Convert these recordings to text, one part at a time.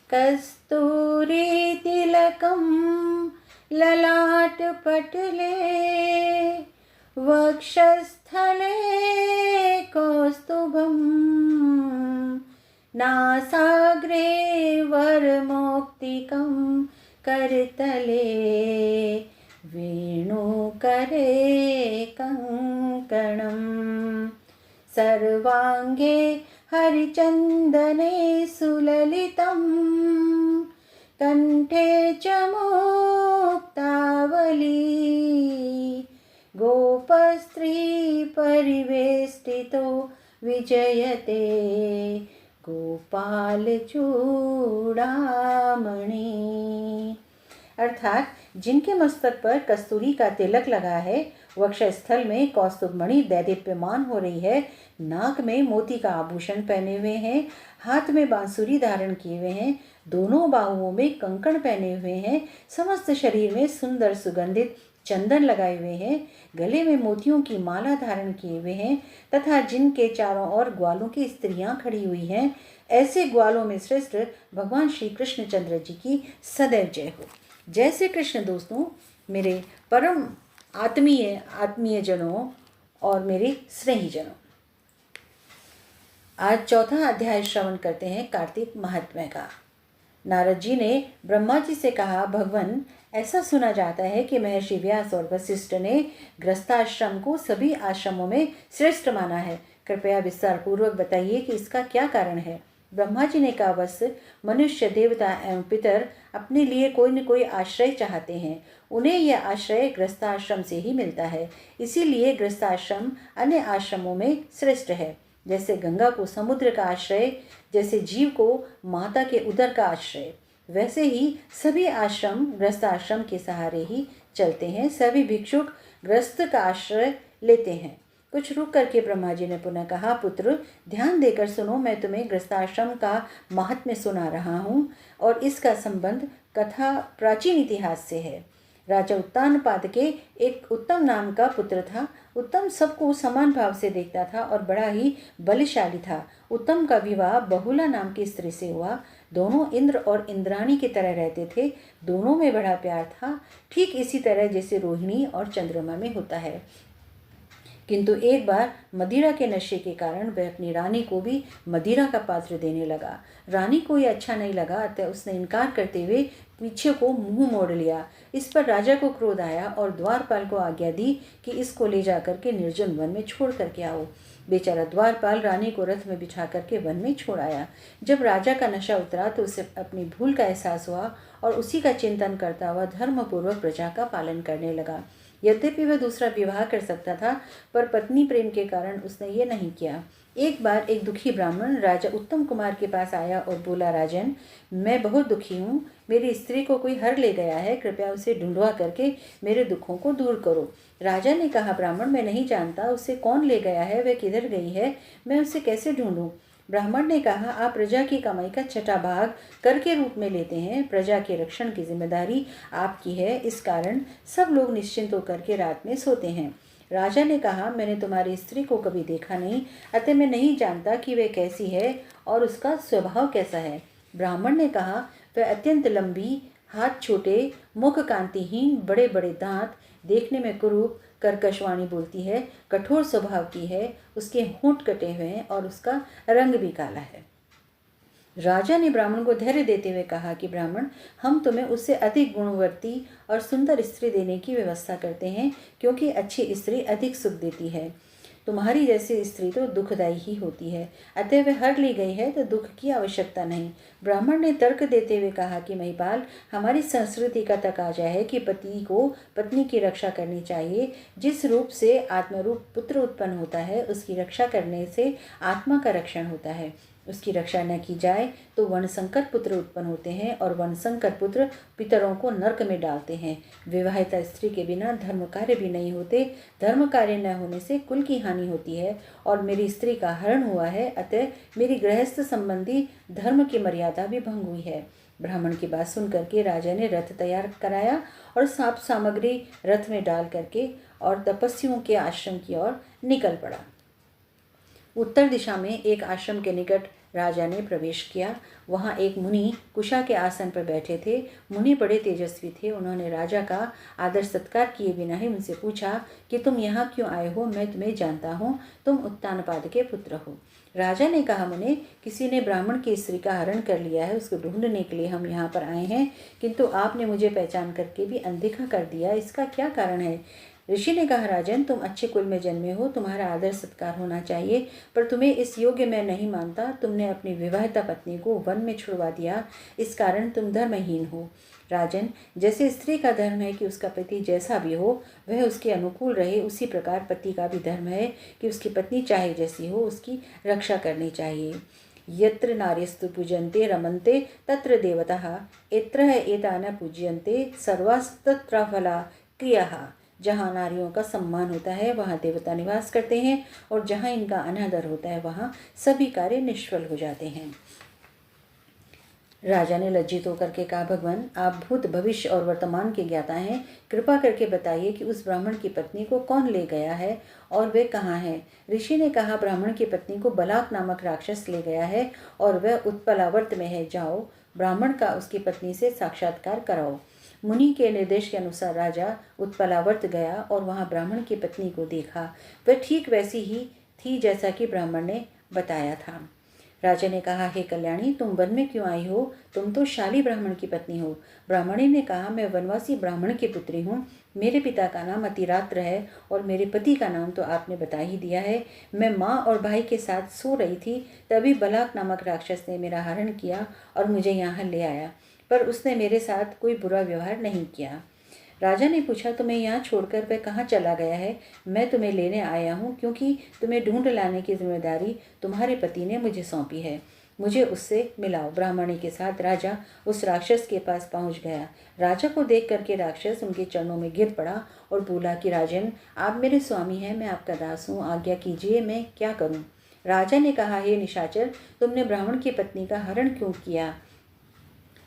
कस्तूरी तिलकं ललाटपटले वक्षस्थले कौस्तुभं नासाग्रे वरमौक्तिकं करतले वेणुकरे कङ्कणम् सर्वाङ्गे हरिचन्दने सुललितं कण्ठे च मुक्तावली गोपस्त्री परिवेष्टितो विजयते गोपाल चूड़ामणि। अर्थात जिनके मस्तक पर कस्तूरी का तिलक लगा है, वक्षस्थल में कौस्तुभ मणि दैदीप्यमान हो रही है, नाक में मोती का आभूषण पहने हुए हैं, हाथ में बांसुरी धारण किए हुए हैं, दोनों बाहुओं में कंकण पहने हुए हैं, समस्त शरीर में सुंदर सुगंधित चंदन लगाए हुए हैं, गले में मोतियों की माला धारण किए हुए हैं तथा जिनके चारों ओर ग्वालों की स्त्रियां खड़ी हुई हैं, ऐसे ग्वालों में श्रेष्ठ भगवान श्री कृष्णचंद्र जी की सदैव जय हो। जय श्री कृष्ण। दोस्तों, मेरे परम आत्मीय जनों और मेरे स्नेही जनों, आज चौथा अध्याय श्रवण करते हैं कार्तिक महात्म्य का। नारद जी ने ब्रह्मा जी से कहा, भगवान, ऐसा सुना जाता है कि महर्षि व्यास और वशिष्ठ ने गृहस्थाश्रम को सभी आश्रमों में श्रेष्ठ माना है। कृपया विस्तार पूर्वक बताइए कि इसका क्या कारण है। ब्रह्मा जी ने कहा, बस मनुष्य, देवता एवं पितर अपने लिए कोई न कोई आश्रय चाहते हैं। उन्हें यह आश्रय गृहस्थाश्रम से ही मिलता है। इसीलिए गृहस्थाश्रम अन्य आश्रमों में श्रेष्ठ है। जैसे गंगा को समुद्र का आश्रय, जैसे जीव को माता के उदर का आश्रय, वैसे ही सभी आश्रम गृहस्थाश्रम के सहारे ही चलते हैं। सभी भिक्षुक गृहस्थ का आश्रय लेते हैं। कुछ रुक करके ब्रह्मा जी ने पुनः कहा, पुत्र, ध्यान देकर सुनो, मैं तुम्हें गृहस्थाश्रम का महात्म्य सुना रहा हूँ और इसका संबंध कथा प्राचीन इतिहास से है। राजा उत्तानपाद के एक उत्तम नाम का पुत्र था। उत्तम सबको समान भाव से देखता था और बड़ा ही बलशाली था। उत्तम का विवाह बहुला नाम की स्त्री से हुआ। दोनों इंद्र और इंद्राणी की तरह रहते थे। दोनों में बड़ा प्यार था, ठीक इसी तरह जैसे रोहिणी और चंद्रमा में होता है। किंतु एक बार मदिरा के नशे के कारण वह अपनी रानी को भी मदिरा का पात्र देने लगा। रानी को यह अच्छा नहीं लगा, अतः उसने इनकार करते हुए पीछे को मुंह मोड़ लिया। इस पर राजा को क्रोध आया और द्वारपाल को आज्ञा दी कि इसको ले जाकर के निर्जन वन में छोड़ करके आओ। बेचारा द्वारपाल रानी को रथ में बिछा करके वन में छोड़ आया। जब राजा का नशा उतरा तो उसे अपनी भूल का एहसास हुआ और उसी का चिंतन करता हुआ धर्मपूर्वक प्रजा का पालन करने लगा। यद्यपि वह दूसरा विवाह कर सकता था, पर पत्नी प्रेम के कारण उसने ये नहीं किया। एक बार एक दुखी ब्राह्मण राजा उत्तम कुमार के पास आया और बोला, राजन, मैं बहुत दुखी हूँ। मेरी स्त्री को कोई हर ले गया है, कृपया उसे ढूंढवा करके मेरे दुखों को दूर करो। राजा ने कहा, ब्राह्मण, मैं नहीं जानता उसे कौन ले गया है, वह किधर गई है, मैं उसे कैसे ढूंढूं। ब्राह्मण ने कहा, आप प्रजा की कमाई का छठा भाग कर के रूप में लेते हैं। प्रजा के रक्षण की जिम्मेदारी आपकी है। इस कारण सब लोग निश्चिंत होकर के रात में सोते हैं। राजा ने कहा, मैंने तुम्हारी स्त्री को कभी देखा नहीं, अतः मैं नहीं जानता कि वह कैसी है और उसका स्वभाव कैसा है। ब्राह्मण ने कहा, वह अत्यंत लंबी, हाथ छोटे, मुख कांतिहीन, बड़े बड़े दांत, देखने में कुरूप, कर्कशवाणी बोलती है, कठोर स्वभाव की है, उसके होंठ कटे हुए हैं और उसका रंग भी काला है। राजा ने ब्राह्मण को धैर्य देते हुए कहा कि ब्राह्मण, हम तुम्हें उससे अधिक गुणवती और सुंदर स्त्री देने की व्यवस्था करते हैं, क्योंकि अच्छी स्त्री अधिक सुख देती है। तुम्हारी जैसी स्त्री तो दुखदायी ही होती है, अतः वह हर ली गई है तो दुख की आवश्यकता नहीं। ब्राह्मण ने तर्क देते हुए कहा कि महिपाल, हमारी संस्कृति का तकाजा है कि पति को पत्नी की रक्षा करनी चाहिए। जिस रूप से आत्मरूप पुत्र उत्पन्न होता है, उसकी रक्षा करने से आत्मा का रक्षण होता है। उसकी रक्षा न की जाए तो वनशंकर पुत्र उत्पन्न होते हैं और वनशंकर पुत्र पितरों को नरक में डालते हैं। विवाहित स्त्री के बिना धर्म कार्य भी नहीं होते। धर्म कार्य न होने से कुल की हानि होती है और मेरी स्त्री का हरण हुआ है, अतः मेरी गृहस्थ संबंधी धर्म की मर्यादा भी भंग हुई है। ब्राह्मण की बात सुन करके राजा ने रथ तैयार कराया और साप सामग्री रथ में डाल करके और तपस्वियों के आश्रम की ओर निकल पड़ा। उत्तर दिशा में एक आश्रम के निकट राजा ने प्रवेश किया। वहाँ एक मुनि कुशा के आसन पर बैठे थे। मुनि बड़े तेजस्वी थे। उन्होंने राजा का आदर सत्कार किए बिना ही उनसे पूछा कि तुम यहाँ क्यों आए हो? मैं तुम्हें जानता हूँ, तुम उत्तानपाद के पुत्र हो। राजा ने कहा, मुने, किसी ने ब्राह्मण की स्त्री का हरण कर लिया है, उसको ढूंढने के लिए हम यहाँ पर आए हैं, किंतु आपने मुझे पहचान करके भी अनदेखा कर दिया, इसका क्या कारण है? ऋषि ने कहा, राजन, तुम अच्छे कुल में जन्मे हो, तुम्हारा आदर सत्कार होना चाहिए, पर तुम्हें इस योग्य मैं नहीं मानता। तुमने अपनी विवाहिता पत्नी को वन में छुड़वा दिया, इस कारण तुम धर्महीन हो। राजन, जैसे स्त्री का धर्म है कि उसका पति जैसा भी हो वह उसके अनुकूल रहे, उसी प्रकार पति का भी धर्म है कि उसकी पत्नी चाहे जैसी हो उसकी रक्षा करनी चाहिए। यत्र नार्यस्तु पूजन्ते रमन्ते तत्र देवताः, यत्र एता न पूज्यन्ते सर्वास्तत्र फला क्रियाः। जहाँ नारियों का सम्मान होता है वहाँ देवता निवास करते हैं, और जहाँ इनका अनादर होता है वहाँ सभी कार्य निष्फल हो जाते हैं। राजा ने लज्जित होकर के कहा, भगवान, आप भूत, भविष्य और वर्तमान के ज्ञाता हैं, कृपा करके बताइए कि उस ब्राह्मण की पत्नी को कौन ले गया है और वे कहाँ है? ऋषि ने कहा, ब्राह्मण की पत्नी को बलाक नामक राक्षस ले गया है और वह उत्पलावर्त में है। जाओ, ब्राह्मण का उसकी पत्नी से साक्षात्कार कराओ। मुनि के निर्देश के अनुसार राजा उत्पलावर्त गया और वहाँ ब्राह्मण की पत्नी को देखा। वह ठीक वैसी ही थी जैसा कि ब्राह्मण ने बताया था। राजा ने कहा, हे कल्याणी, तुम वन में क्यों आई हो? तुम तो शाली ब्राह्मण की पत्नी हो। ब्राह्मणी ने कहा, मैं वनवासी ब्राह्मण की पुत्री हूँ। मेरे पिता का नाम अतिरात्र है और मेरे पति का नाम तो आपने बता ही दिया है। मैं माँ और भाई के साथ सो रही थी, तभी बलाक नामक राक्षस ने मेरा हरण किया और मुझे यहाँ ले आया, पर उसने मेरे साथ कोई बुरा व्यवहार नहीं किया। राजा ने पूछा, तुम्हें यहाँ छोड़कर वह कहाँ चला गया है? मैं तुम्हें लेने आया हूँ, क्योंकि तुम्हें ढूंढ लाने की जिम्मेदारी तुम्हारे पति ने मुझे सौंपी है। मुझे उससे मिलाओ। ब्राह्मणी के साथ राजा उस राक्षस के पास पहुँच गया। राजा को देख करके राक्षस उनके चरणों में गिर पड़ा और बोला कि राजन, आप मेरे स्वामी हैं, मैं आपका दास हूँ, आज्ञा कीजिए, मैं क्या करूँ? राजा ने कहा, हे निशाचर, तुमने ब्राह्मण की पत्नी का हरण क्यों किया?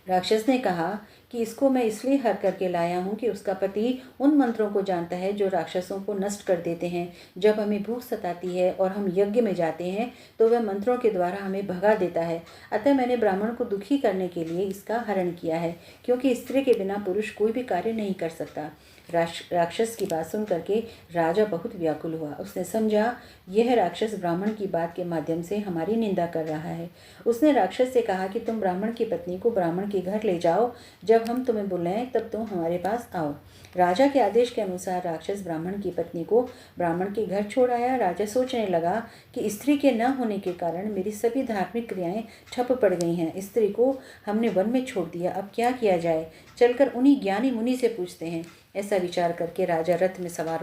राक्षस ने कहा कि इसको मैं इसलिए हर करके लाया हूँ कि उसका पति उन मंत्रों को जानता है जो राक्षसों को नष्ट कर देते हैं। जब हमें भूख सताती है और हम यज्ञ में जाते हैं तो वह मंत्रों के द्वारा हमें भगा देता है। अतः मैंने ब्राह्मण को दुखी करने के लिए इसका हरण किया है, क्योंकि स्त्री के बिना पुरुष कोई भी कार्य नहीं कर सकता। राक्षस की बात सुन करके राजा बहुत व्याकुल हुआ। उसने समझा यह राक्षस ब्राह्मण की बात के माध्यम से हमारी निंदा कर रहा है। उसने राक्षस से कहा कि तुम ब्राह्मण की पत्नी को ब्राह्मण के घर ले जाओ, जब हम तुम्हें बुलाएं तब तुम हमारे पास आओ। राजा के आदेश के अनुसार राक्षस ब्राह्मण की पत्नी को ब्राह्मण के घर छोड़ आया। राजा सोचने लगा कि स्त्री के न होने के कारण मेरी सभी धार्मिक क्रियाएं ठप पड़ गई हैं। स्त्री को हमने वन में छोड़ दिया, अब क्या किया जाए? चलकर उन्हीं ज्ञानी मुनि से पूछते हैं। ऐसा विचार करके राजा रथ में सवार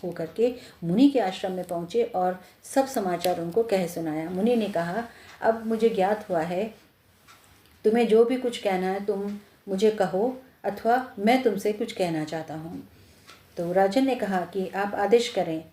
होकर के मुनि के आश्रम में पहुँचे और सब समाचार उनको कह सुनाया। मुनि ने कहा, अब मुझे ज्ञात हुआ है, तुम्हें जो भी कुछ कहना है तुम मुझे कहो, अथवा मैं तुमसे कुछ कहना चाहता हूँ। तो राजन ने कहा कि आप आदेश करें।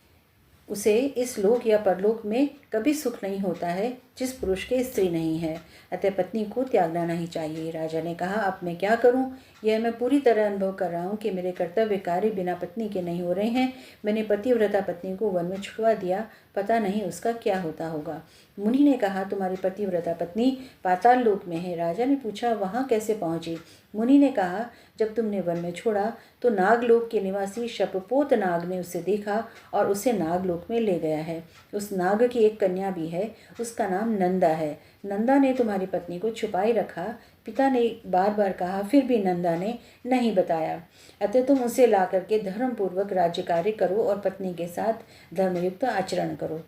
उसे इस लोक या परलोक में कभी सुख नहीं होता है जिस पुरुष के स्त्री नहीं है, अतः पत्नी को त्यागना नहीं चाहिए। राजा ने कहा, अब मैं क्या करूं? यह मैं पूरी तरह अनुभव कर रहा हूं कि मेरे कर्तव्य कार्य बिना पत्नी के नहीं हो रहे हैं। मैंने पतिव्रता पत्नी को वन में छुड़वा दिया, पता नहीं उसका क्या होता होगा। मुनि ने कहा, तुम्हारी पतिव्रता पत्नी पाताल लोक में है। राजा ने पूछा, वहाँ कैसे पहुँची? मुनि ने कहा, जब तुमने वन में छोड़ा तो नागलोक के निवासी शपपोत नाग ने उसे देखा और उसे नागलोक में ले गया है। उस नाग की एक कन्या भी है, उसका नाम नंदा है। नंदा ने तुम्हारी पत्नी को छुपाई रखा। पिता ने बार बार कहा, फिर भी नंदा ने नहीं बताया। अतः तुम उसे ला करके धर्मपूर्वक राज्य कार्य करो और पत्नी के साथ धर्मयुक्त आचरण करो।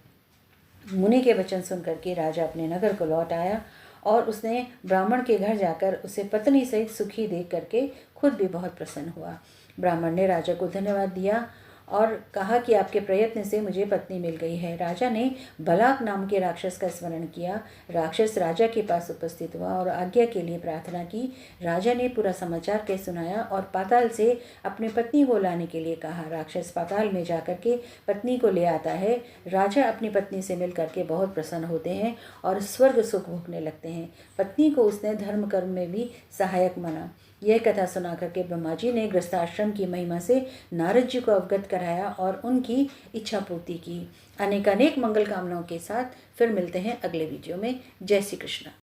मुनि के वचन सुनकर के राजा अपने नगर को लौट आया और उसने ब्राह्मण के घर जाकर उसे पत्नी सहित सुखी देख करके खुद भी बहुत प्रसन्न हुआ। ब्राह्मण ने राजा को धन्यवाद दिया और कहा कि आपके प्रयत्न से मुझे पत्नी मिल गई है। राजा ने बलाक नाम के राक्षस का स्मरण किया। राक्षस राजा के पास उपस्थित हुआ और आज्ञा के लिए प्रार्थना की। राजा ने पूरा समाचार कह सुनाया और पाताल से अपनी पत्नी को लाने के लिए कहा। राक्षस पाताल में जाकर के पत्नी को ले आता है। राजा अपनी पत्नी से मिल करके बहुत प्रसन्न होते हैं और स्वर्ग सुख भोगने लगते हैं। पत्नी को उसने धर्म कर्म में भी सहायक माना। यह कथा सुना करके ब्रह्मा जी ने गृहस्थाश्रम की महिमा से नारद जी को अवगत कराया और उनकी इच्छा पूर्ति की। अनेक अनेक मंगल कामनाओं के साथ फिर मिलते हैं अगले वीडियो में। जय श्री कृष्ण।